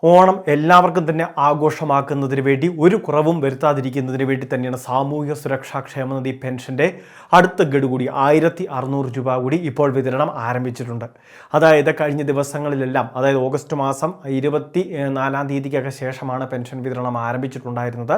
ഓണം എല്ലാവർക്കും തന്നെ ആഘോഷമാക്കുന്നതിന് വേണ്ടി ഒരു കുറവും വരുത്താതിരിക്കുന്നതിന് വേണ്ടി തന്നെയാണ് സാമൂഹ്യ സുരക്ഷാ ക്ഷേമനിധി പെൻഷൻ്റെ അടുത്ത ഗഡു കൂടി 1600 രൂപ കൂടി ഇപ്പോൾ വിതരണം ആരംഭിച്ചിട്ടുണ്ട്. അതായത് കഴിഞ്ഞ ദിവസങ്ങളിലെല്ലാം, അതായത് ഓഗസ്റ്റ് മാസം 24-ാം തീയതിക്കൊക്കെ ശേഷമാണ് പെൻഷൻ വിതരണം ആരംഭിച്ചിട്ടുണ്ടായിരുന്നത്.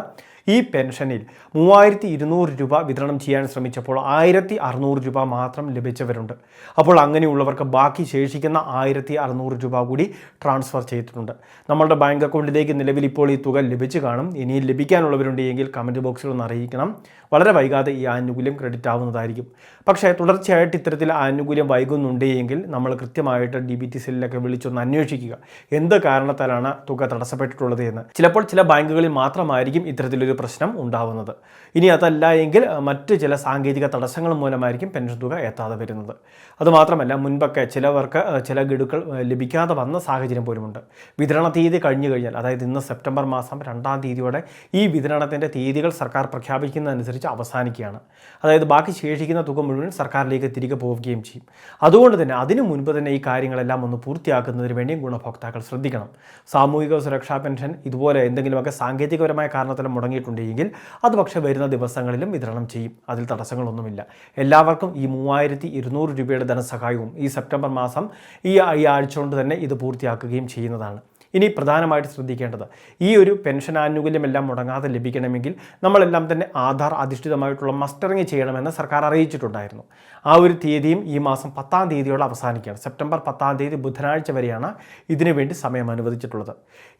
ഈ പെൻഷനിൽ 3200 രൂപ വിതരണം ചെയ്യാൻ ശ്രമിച്ചപ്പോൾ 1600 രൂപ മാത്രം ലഭിച്ചവരുണ്ട്. അപ്പോൾ അങ്ങനെയുള്ളവർക്ക് ബാക്കി ശേഷിക്കുന്ന 1600 രൂപ കൂടി ട്രാൻസ്ഫർ ചെയ്തിട്ടുണ്ട്. നമ്മളുടെ ബാങ്ക് അക്കൗണ്ടിലേക്ക് നിലവിൽ ഇപ്പോൾ ഈ തുക ലഭിച്ചു കാണും. ഇനിയും ലഭിക്കാനുള്ളവരുണ്ടെങ്കിൽ കമൻറ്റ് ബോക്സിൽ ഒന്ന് അറിയിക്കണം. വളരെ വൈകാതെ ഈ ആനുകൂല്യം ക്രെഡിറ്റ് ആവുന്നതായിരിക്കും. പക്ഷേ തുടർച്ചയായിട്ട് ഇത്തരത്തിൽ ആനുകൂല്യം വൈകുന്നുണ്ടെങ്കിൽ നമ്മൾ കൃത്യമായിട്ട് DBT സെല്ലിലൊക്കെ വിളിച്ചൊന്ന് അന്വേഷിക്കുക, എന്ത് കാരണത്താലാണ് തുക തടസ്സപ്പെട്ടിട്ടുള്ളത് എന്ന്. ചിലപ്പോൾ ചില ബാങ്കുകളിൽ മാത്രമായിരിക്കും ഇത്തരത്തിലൊരു പ്രശ്നം ഉണ്ടാവുന്നത്. ഇനി അതല്ല എങ്കിൽ മറ്റ് ചില സാങ്കേതിക തടസ്സങ്ങൾ മൂലമായിരിക്കും പെൻഷൻ തുക എത്താതെ വരുന്നത്. അതുമാത്രമല്ല, മുൻപൊക്കെ ചിലവർക്ക് ചില ഗഡുക്കൾ ലഭിക്കാതെ വന്ന സാഹചര്യം പോലുമുണ്ട്. വിതരണ തീയതി കഴിഞ്ഞു കഴിഞ്ഞാൽ, അതായത് ഇന്ന് സെപ്റ്റംബർ മാസം 2-ാം തീയതിയോടെ ഈ വിതരണത്തിൻ്റെ തീയതികൾ സർക്കാർ പ്രഖ്യാപിക്കുന്നതനുസരിച്ച് അവസാനിക്കുകയാണ്. അതായത് ബാക്കി ശേഷിക്കുന്ന തുക മുഴുവൻ സർക്കാരിലേക്ക് തിരികെ പോവുകയും ചെയ്യും. അതുകൊണ്ട് തന്നെ അതിനു മുൻപ് തന്നെ ഈ കാര്യങ്ങളെല്ലാം ഒന്ന് പൂർത്തിയാക്കുന്നതിന് വേണ്ടിയും ഗുണഭോക്താക്കൾ ശ്രദ്ധിക്കണം. സാമൂഹിക സുരക്ഷാ പെൻഷൻ ഇതുപോലെ എന്തെങ്കിലുമൊക്കെ സാങ്കേതികപരമായ കാരണത്താൽ മുടങ്ങിയിട്ടുണ്ടെങ്കിൽ അത് പക്ഷേ വരുന്ന ദിവസങ്ങളിലും വിതരണം ചെയ്യും. അതിൽ തടസ്സങ്ങളൊന്നുമില്ല. എല്ലാവർക്കും ഈ 3200 രൂപയുടെ ധനസഹായവും ഈ സെപ്റ്റംബർ മാസം ഈ ആഴ്ച കൊണ്ട് തന്നെ ഇത് പൂർത്തിയാക്കുകയും ചെയ്യുന്നതാണ്. ഇനി പ്രധാനമായിട്ട് ശ്രദ്ധിക്കേണ്ടത്, ഈ ഒരു പെൻഷൻ ആനുകൂല്യമെല്ലാം മുടങ്ങാതെ ലഭിക്കണമെങ്കിൽ നമ്മളെല്ലാം തന്നെ ആധാർ അധിഷ്ഠിതമായിട്ടുള്ള മസ്റ്ററിങ് ചെയ്യണമെന്ന് സർക്കാർ അറിയിച്ചിട്ടുണ്ടായിരുന്നു. ആ ഒരു തീയതിയും ഈ മാസം 10-ാം തീയതിയോടെ അവസാനിക്കുകയാണ്. സെപ്റ്റംബർ 10-ാം തീയതി ബുധനാഴ്ച വരെയാണ് ഇതിനു വേണ്ടി സമയം അനുവദിച്ചിട്ടുള്ളത്.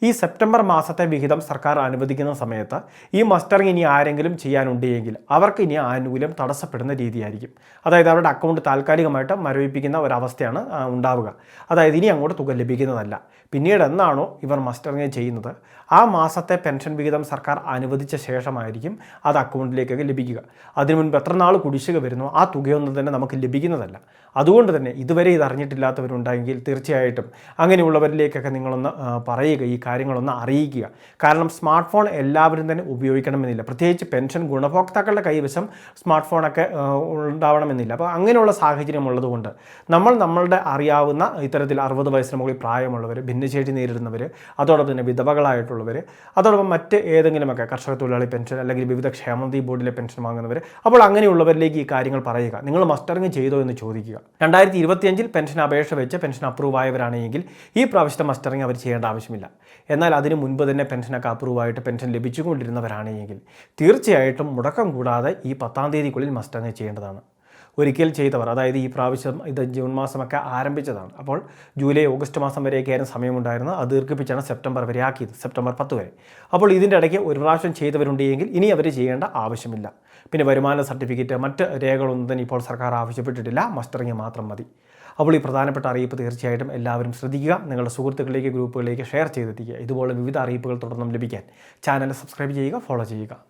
ഈ സെപ്റ്റംബർ മാസത്തെ വിഹിതം സർക്കാർ അനുവദിക്കുന്ന സമയത്ത് ഈ മസ്റ്ററിങ് ഇനി ആരെങ്കിലും ചെയ്യാനുണ്ടെങ്കിൽ അവർക്ക് ഇനി ആനുകൂല്യം തടസ്സപ്പെടുന്ന രീതിയായിരിക്കും. അതായത് അവരുടെ അക്കൗണ്ട് താൽക്കാലികമായിട്ട് മരവിപ്പിക്കുന്ന ഒരവസ്ഥയാണ് ഉണ്ടാവുക. അതായത് ഇനി അങ്ങോട്ട് തുക ലഭിക്കുന്നതല്ല. പിന്നീട് എന്നാണോ ഇവർ മസ്റ്ററിങ് ചെയ്യുന്നത്, ആ മാസത്തെ പെൻഷൻ വിഹിതം സർക്കാർ അനുവദിച്ച ശേഷമായിരിക്കും അത് അക്കൗണ്ടിലേക്കൊക്കെ ലഭിക്കുക. അതിനു മുൻപ് എത്ര നാൾ കുടിശ്ശിക വരുന്നു ആ തുകയൊന്നും തന്നെ നമുക്ക് ലഭിക്കുന്നതല്ല. അതുകൊണ്ട് തന്നെ ഇതുവരെ ഇത് അറിഞ്ഞിട്ടില്ലാത്തവരുണ്ടെങ്കിൽ തീർച്ചയായിട്ടും അങ്ങനെയുള്ളവരിലേക്കൊക്കെ നിങ്ങളൊന്ന് പറയുക, ഈ കാര്യങ്ങളൊന്ന് അറിയിക്കുക. കാരണം സ്മാർട്ട് ഫോൺ എല്ലാവരും തന്നെ ഉപയോഗിക്കണമെന്നില്ല. പ്രത്യേകിച്ച് പെൻഷൻ ഗുണഭോക്താക്കളുടെ കൈവശം സ്മാർട്ട് ഫോണൊക്കെ ഉണ്ടാവണമെന്നില്ല. അപ്പോൾ അങ്ങനെയുള്ള സാഹചര്യം ഉള്ളതുകൊണ്ട് നമ്മളുടെ അറിയാവുന്ന ഇത്തരത്തിൽ 60 വയസ്സിന് മുകളിൽ പ്രായമുള്ളവർ, ഭിന്നശേഷി നേരിടുന്നവർ, അതോടൊപ്പം തന്നെ വിധവകളായിട്ടുള്ളവർ, അതോടൊപ്പം മറ്റ് ഏതെങ്കിലുമൊക്കെ കർഷക തൊഴിലാളി പെൻഷൻ അല്ലെങ്കിൽ വിവിധ ക്ഷേമനിധി ബോർഡിലെ പെൻഷൻ വാങ്ങുന്നവർ, അപ്പോൾ അങ്ങനെയുള്ളവരിലേക്ക് ഈ കാര്യങ്ങൾ പറയുക. നിങ്ങൾ മസ്റ്ററിങ് ചെയ്തോ എന്ന് ചോദിക്കുക. 2025-ൽ പെൻഷൻ അപേക്ഷ വെച്ച് പെൻഷൻ അപ്രൂവ് ആയവരാണെങ്കിൽ ഈ പ്രാവശ്യത്തെ മസ്റ്ററിങ് അവർ ചെയ്യേണ്ട ആവശ്യമില്ല. എന്നാൽ അതിന് മുൻപ് തന്നെ പെൻഷനൊക്കെ അപ്രൂവ് ആയിട്ട് പെൻഷൻ ലഭിച്ചുകൊണ്ടിരുന്നവരാണെങ്കിൽ തീർച്ചയായിട്ടും മുടക്കം കൂടാതെ ഈ 10-ാം തീയതിക്കുള്ളിൽ മസ്റ്ററിങ് ചെയ്യേണ്ടതാണ്. ഒരിക്കൽ ചെയ്തവർ, അതായത് ഈ പ്രാവശ്യം ഇത് ജൂൺ മാസമൊക്കെ ആരംഭിച്ചതാണ്. അപ്പോൾ ജൂലൈ ഓഗസ്റ്റ് മാസം വരെയൊക്കെയായിരുന്നു സമയമുണ്ടായിരുന്നത്. അത് ദീർഘിപ്പിച്ചാണ് സെപ്റ്റംബർ വരെ ആക്കിയത്, സെപ്റ്റംബർ 10 വരെ. അപ്പോൾ ഇതിൻ്റെ ഇടയ്ക്ക് ഒരു പ്രാവശ്യം ചെയ്തവരുണ്ടെങ്കിൽ ഇനി അവർ ചെയ്യേണ്ട ആവശ്യമില്ല. പിന്നെ വരുമാന സർട്ടിഫിക്കറ്റ്, മറ്റ് രേഖകളൊന്നും തന്നെ ഇപ്പോൾ സർക്കാർ ആവശ്യപ്പെട്ടിട്ടില്ല. മസ്റ്ററിങ് മാത്രം മതി. അപ്പോൾ ഈ പ്രധാനപ്പെട്ട അറിയിപ്പ് തീർച്ചയായിട്ടും എല്ലാവരും ശ്രദ്ധിക്കുക. നിങ്ങളുടെ സുഹൃത്തുക്കളിലേക്ക്, ഗ്രൂപ്പുകളിലേക്ക് ഷെയർ ചെയ്തെത്തിക്കുക. ഇതുപോലെ വിവിധ അറിയിപ്പുകൾ തുടർന്നും ലഭിക്കാൻ ചാനൽ സബ്സ്ക്രൈബ് ചെയ്യുക, ഫോളോ ചെയ്യുക.